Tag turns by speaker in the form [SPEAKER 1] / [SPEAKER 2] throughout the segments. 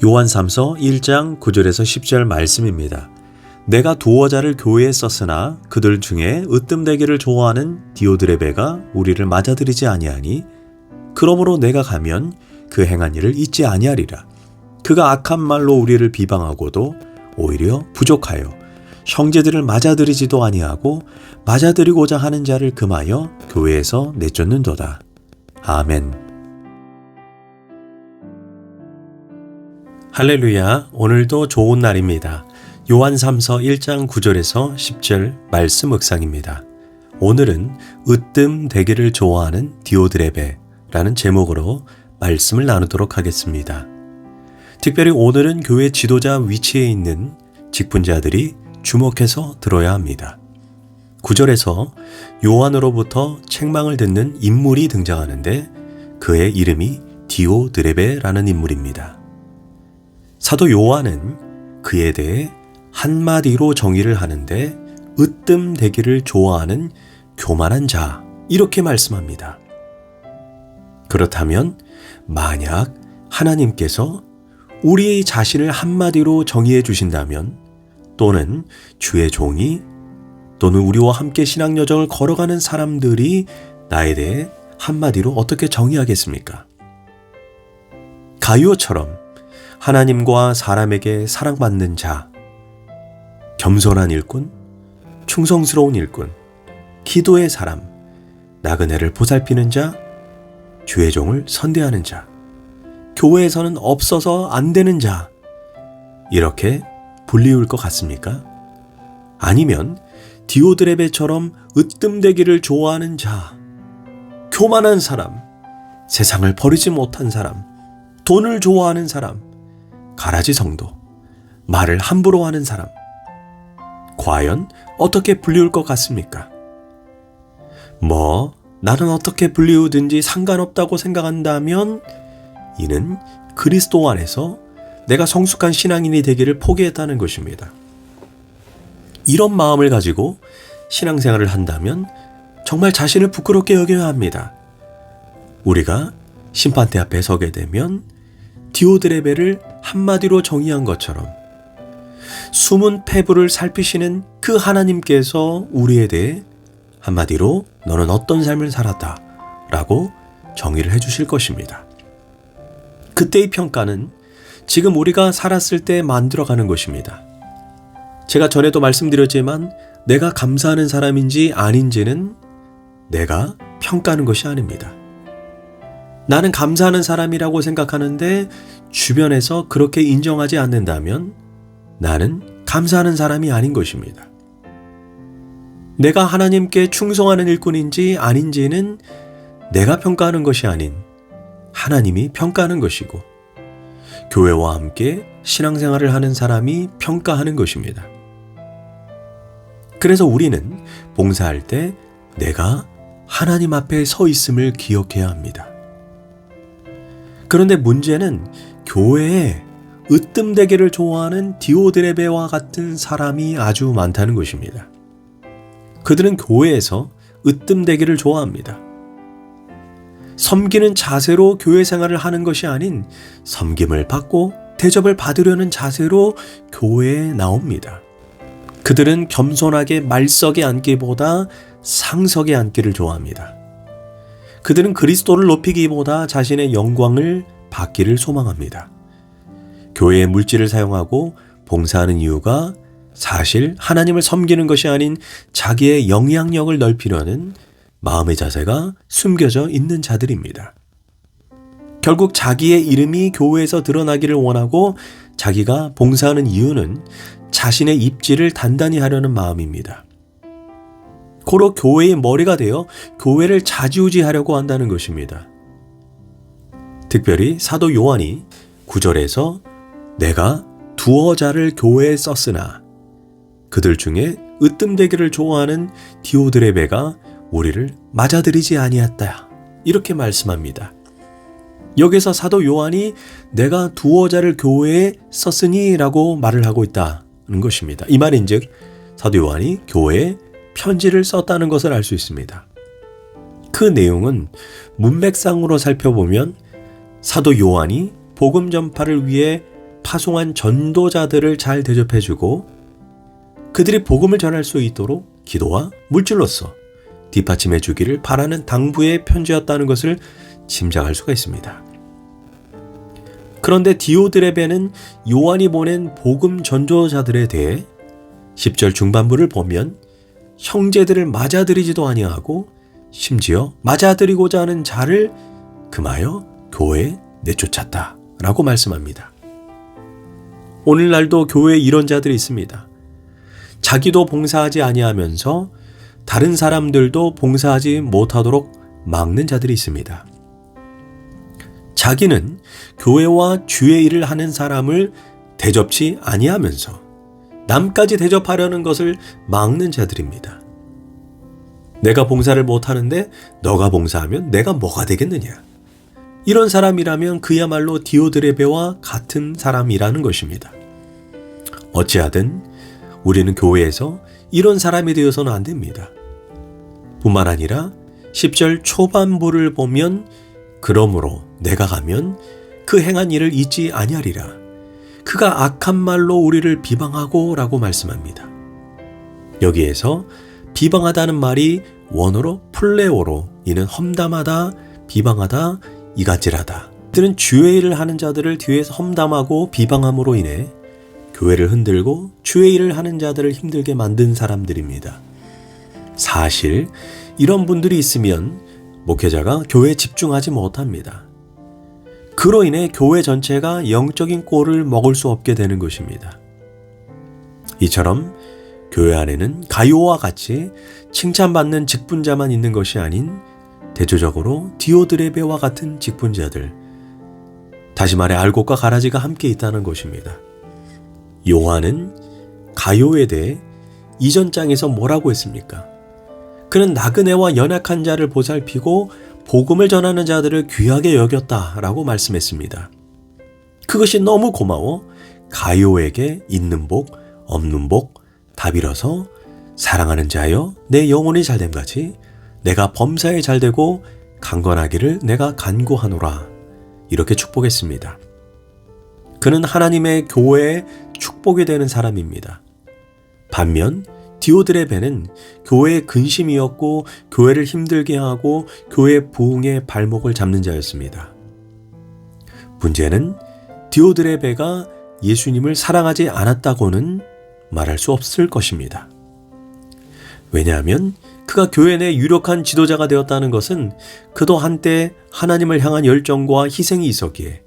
[SPEAKER 1] 요한3서 1장 9절에서 10절 말씀입니다. 내가 두어 자를 교회에 썼으나 그들 중에 으뜸되기를 좋아하는 디오드레베가 우리를 맞아들이지 아니하니 그러므로 내가 가면 그 행한 일을 잊지 아니하리라. 그가 악한 말로 우리를 비방하고도 오히려 부족하여 형제들을 맞아들이지도 아니하고 맞아들이고자 하는 자를 금하여 교회에서 내쫓는도다. 아멘. 할렐루야, 오늘도 좋은 날입니다. 요한3서 1장 9절에서 10절 말씀 묵상입니다. 오늘은 으뜸 되기를 좋아하는 디오드레베라는 제목으로 말씀을 나누도록 하겠습니다. 특별히 오늘은 교회 지도자 위치에 있는 직분자들이 주목해서 들어야 합니다. 9절에서 요한으로부터 책망을 듣는 인물이 등장하는데 그의 이름이 디오드레베라는 인물입니다. 사도 요한은 그에 대해 한마디로 정의를 하는데 으뜸되기를 좋아하는 교만한 자, 이렇게 말씀합니다. 그렇다면 만약 하나님께서 우리의 자신을 한마디로 정의해 주신다면 또는 주의 종이 또는 우리와 함께 신앙 여정을 걸어가는 사람들이 나에 대해 한마디로 어떻게 정의하겠습니까? 가룟처럼 하나님과 사람에게 사랑받는 자, 겸손한 일꾼, 충성스러운 일꾼, 기도의 사람, 나그네를 보살피는 자, 주의 종을 선대하는 자, 교회에서는 없어서 안 되는 자, 이렇게 불리울 것 같습니까? 아니면 디오드레베처럼 으뜸되기를 좋아하는 자, 교만한 사람, 세상을 버리지 못한 사람, 돈을 좋아하는 사람, 가라지 성도, 말을 함부로 하는 사람, 과연 어떻게 불리울 것 같습니까? 나는 어떻게 불리우든지 상관없다고 생각한다면 이는 그리스도 안에서 내가 성숙한 신앙인이 되기를 포기했다는 것입니다. 이런 마음을 가지고 신앙생활을 한다면 정말 자신을 부끄럽게 여겨야 합니다. 우리가 심판대 앞에 서게 되면 디오드레베를 한마디로 정의한 것처럼 숨은 패부를 살피시는 그 하나님께서 우리에 대해 한마디로 너는 어떤 삶을 살았다 라고 정의를 해주실 것입니다. 그때의 평가는 지금 우리가 살았을 때 만들어가는 것입니다. 제가 전에도 말씀드렸지만 내가 감사하는 사람인지 아닌지는 내가 평가하는 것이 아닙니다. 나는 감사하는 사람이라고 생각하는데 주변에서 그렇게 인정하지 않는다면 나는 감사하는 사람이 아닌 것입니다. 내가 하나님께 충성하는 일꾼인지 아닌지는 내가 평가하는 것이 아닌 하나님이 평가하는 것이고 교회와 함께 신앙생활을 하는 사람이 평가하는 것입니다. 그래서 우리는 봉사할 때 내가 하나님 앞에 서 있음을 기억해야 합니다. 그런데 문제는 교회에 으뜸되기를 좋아하는 디오드레베와 같은 사람이 아주 많다는 것입니다. 그들은 교회에서 으뜸되기를 좋아합니다. 섬기는 자세로 교회 생활을 하는 것이 아닌 섬김을 받고 대접을 받으려는 자세로 교회에 나옵니다. 그들은 겸손하게 말석에 앉기보다 상석에 앉기를 좋아합니다. 그들은 그리스도를 높이기보다 자신의 영광을 받기를 소망합니다. 교회의 물질을 사용하고 봉사하는 이유가 사실 하나님을 섬기는 것이 아닌 자기의 영향력을 넓히려는 마음의 자세가 숨겨져 있는 자들입니다. 결국 자기의 이름이 교회에서 드러나기를 원하고 자기가 봉사하는 이유는 자신의 입지를 단단히 하려는 마음입니다. 고로 교회의 머리가 되어 교회를 좌지우지하려고 한다는 것입니다. 특별히 사도 요한이 9절에서 내가 두어 자를 교회에 썼으나 그들 중에 으뜸되기를 좋아하는 디오드레베가 우리를 맞아들이지 아니했다, 이렇게 말씀합니다. 여기서 사도 요한이 내가 두어 자를 교회에 썼으니 라고 말을 하고 있다는 것입니다. 이 말인즉 사도 요한이 교회에 편지를 썼다는 것을 알 수 있습니다. 그 내용은 문맥상으로 살펴보면 사도 요한이 복음 전파를 위해 파송한 전도자들을 잘 대접해주고 그들이 복음을 전할 수 있도록 기도와 물질로서 뒷받침해 주기를 바라는 당부의 편지였다는 것을 짐작할 수가 있습니다. 그런데 디오드레베는 요한이 보낸 복음 전도자들에 대해 10절 중반부를 보면 형제들을 맞아들이지도 아니하고 심지어 맞아들이고자 하는 자를 금하여 교회에 내쫓았다 라고 말씀합니다. 오늘날도 교회에 이런 자들이 있습니다. 자기도 봉사하지 아니하면서 다른 사람들도 봉사하지 못하도록 막는 자들이 있습니다. 자기는 교회와 주의 일을 하는 사람을 대접치 아니하면서 남까지 대접하려는 것을 막는 자들입니다. 내가 봉사를 못하는데 너가 봉사하면 내가 뭐가 되겠느냐. 이런 사람이라면 그야말로 디오드레베와 같은 사람이라는 것입니다. 어찌하든 우리는 교회에서 이런 사람이 되어서는 안 됩니다. 뿐만 아니라 10절 초반부를 보면 그러므로 내가 가면 그 행한 일을 잊지 아니하리라. 그가 악한 말로 우리를 비방하고 라고 말씀합니다. 여기에서 비방하다는 말이 원어로 플레오로 이는 험담하다, 비방하다, 이간질하다. 그들은 주의 일을 하는 자들을 뒤에서 험담하고 비방함으로 인해 교회를 흔들고 주의 일을 하는 자들을 힘들게 만든 사람들입니다. 사실 이런 분들이 있으면 목회자가 교회에 집중하지 못합니다. 그로 인해 교회 전체가 영적인 꼴을 먹을 수 없게 되는 것입니다. 이처럼 교회 안에는 가요와 같이 칭찬받는 직분자만 있는 것이 아닌 대조적으로 디오드레베와 같은 직분자들, 다시 말해 알곡과 가라지가 함께 있다는 것입니다. 요한은 가요에 대해 이전 장에서 뭐라고 했습니까? 그는 나그네와 연약한 자를 보살피고 복음을 전하는 자들을 귀하게 여겼다라고 말씀했습니다. 그것이 너무 고마워 가요에게 있는 복, 없는 복 다 빌어서 사랑하는 자여 내 영혼이 잘됨같이 내가 범사에 잘되고 강건하기를 내가 간구하노라 이렇게 축복했습니다. 그는 하나님의 교회에 축복이 되는 사람입니다. 반면 디오드레베는 교회의 근심이었고 교회를 힘들게 하고 교회 부흥의 발목을 잡는 자였습니다. 문제는 디오드레베가 예수님을 사랑하지 않았다고는 말할 수 없을 것입니다. 왜냐하면 그가 교회 내 유력한 지도자가 되었다는 것은 그도 한때 하나님을 향한 열정과 희생이 있었기에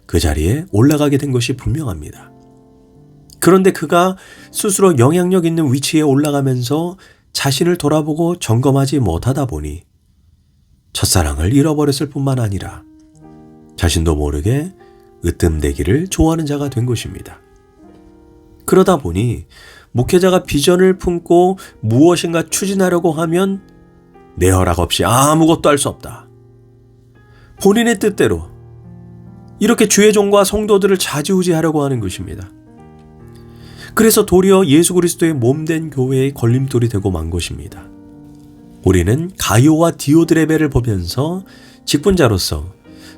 [SPEAKER 1] 그 자리에 올라가게 된 것이 분명합니다. 그런데 그가 스스로 영향력 있는 위치에 올라가면서 자신을 돌아보고 점검하지 못하다 보니 첫사랑을 잃어버렸을 뿐만 아니라 자신도 모르게 으뜸되기를 좋아하는 자가 된 것입니다. 그러다 보니 목회자가 비전을 품고 무엇인가 추진하려고 하면 내 허락 없이 아무것도 할 수 없다. 본인의 뜻대로 이렇게 주의 종과 성도들을 좌지우지하려고 하는 것입니다. 그래서 도리어 예수 그리스도의 몸된 교회의 걸림돌이 되고 만 것입니다. 우리는 가요와 디오드레베를 보면서 직분자로서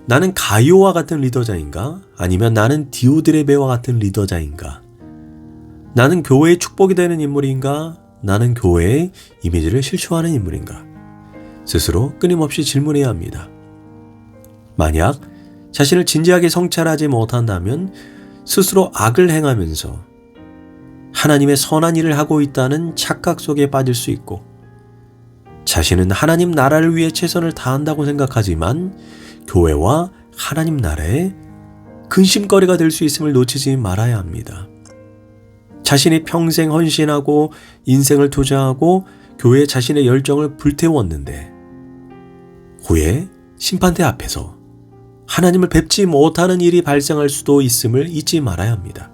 [SPEAKER 1] 나는 가요와 같은 리더자인가? 아니면 나는 디오드레베와 같은 리더자인가? 나는 교회의 축복이 되는 인물인가? 나는 교회의 이미지를 실추하는 인물인가? 스스로 끊임없이 질문해야 합니다. 만약 자신을 진지하게 성찰하지 못한다면 스스로 악을 행하면서 하나님의 선한 일을 하고 있다는 착각 속에 빠질 수 있고 자신은 하나님 나라를 위해 최선을 다한다고 생각하지만 교회와 하나님 나라에 근심거리가 될 수 있음을 놓치지 말아야 합니다. 자신이 평생 헌신하고 인생을 투자하고 교회에 자신의 열정을 불태웠는데 후에 심판대 앞에서 하나님을 뵙지 못하는 일이 발생할 수도 있음을 잊지 말아야 합니다.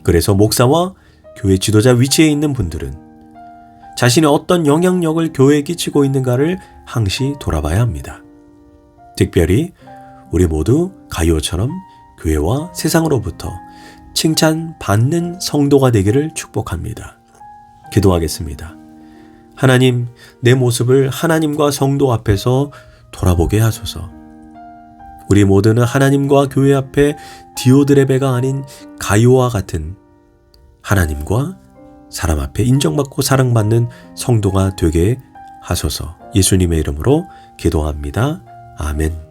[SPEAKER 1] 그래서 목사와 교회 지도자 위치에 있는 분들은 자신이 어떤 영향력을 교회에 끼치고 있는가를 항시 돌아봐야 합니다. 특별히 우리 모두 가요처럼 교회와 세상으로부터 칭찬받는 성도가 되기를 축복합니다. 기도하겠습니다. 하나님, 내 모습을 하나님과 성도 앞에서 돌아보게 하소서. 우리 모두는 하나님과 교회 앞에 디오드레베가 아닌 가요와 같은 하나님과 사람 앞에 인정받고 사랑받는 성도가 되게 하소서. 예수님의 이름으로 기도합니다. 아멘.